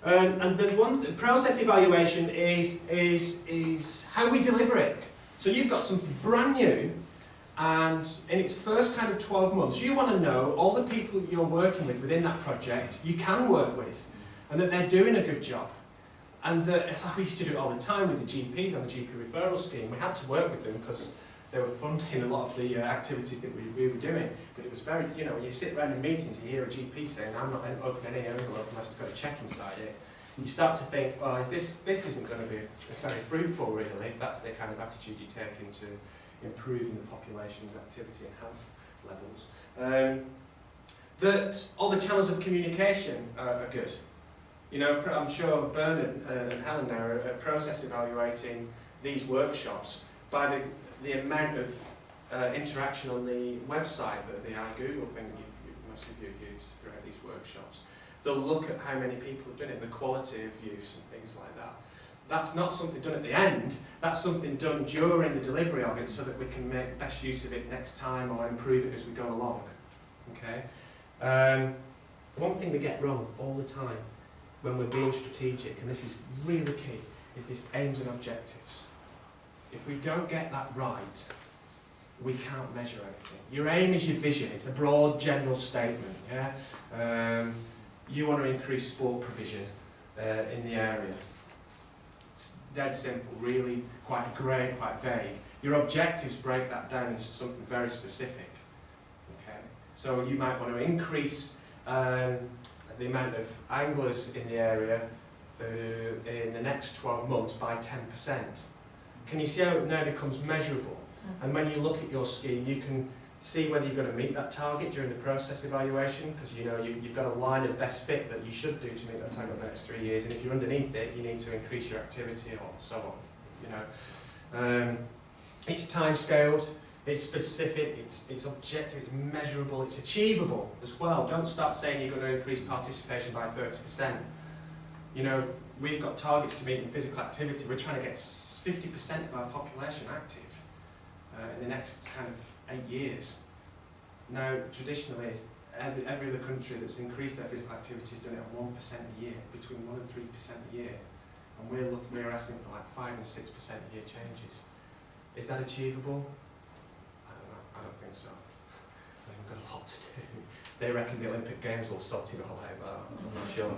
And the process evaluation is how we deliver it. So you've got something brand new, and in its first kind of 12 months, you want to know all the people you're working with within that project you can work with, and that they're doing a good job. And that, we used to do it all the time with the GPs on the GP referral scheme. We had to work with them because they were funding a lot of the activities that we were doing. But it was very, you know, when you sit around in meetings, you hear a GP saying, I'm not opening any envelope unless it's got a cheque inside it. And you start to think, well, this isn't going to be very fruitful, really, if that's the kind of attitude you take into improving the population's activity and health levels. That all the channels of communication are good. You know, I'm sure Bernard and Helen now are process evaluating these workshops by the amount of interaction on the website, the iGoogle thing that most of you use throughout these workshops. They'll look at how many people have done it, the quality of use and things like that. That's not something done at the end, that's something done during the delivery of it so that we can make best use of it next time or improve it as we go along. Okay? One thing we get wrong all the time when we're being strategic, and this is really key, is this aims and objectives. If we don't get that right, we can't measure anything. Your aim is your vision, it's a broad general statement. Yeah? You want to increase sport provision in the area. It's dead simple, really quite grey, quite vague. Your objectives break that down into something very specific. Okay? So you might want to increase the amount of anglers in the area in the next 12 months by 10%. Can you see how it now becomes measurable? And when you look at your scheme, you can see whether you're going to meet that target during the process evaluation, because you know you've got a line of best fit that you should do to meet that target in the next 3 years, and if you're underneath it, you need to increase your activity or so on. You know, it's time scaled, it's specific, it's objective, it's measurable, it's achievable as well. Don't start saying you're going to increase participation by 30%. You know, we've got targets to meet in physical activity. We're trying to get 50% of our population active in the next kind of 8 years. Now, traditionally, every other country that's increased their physical activity has done it at 1% a year, between 1 and 3% a year. And we're asking for like 5 and 6% a year changes. Is that achievable? I don't know. I don't think so. We've got a lot to do. They reckon the Olympic Games will sort it all out, but I'm not sure.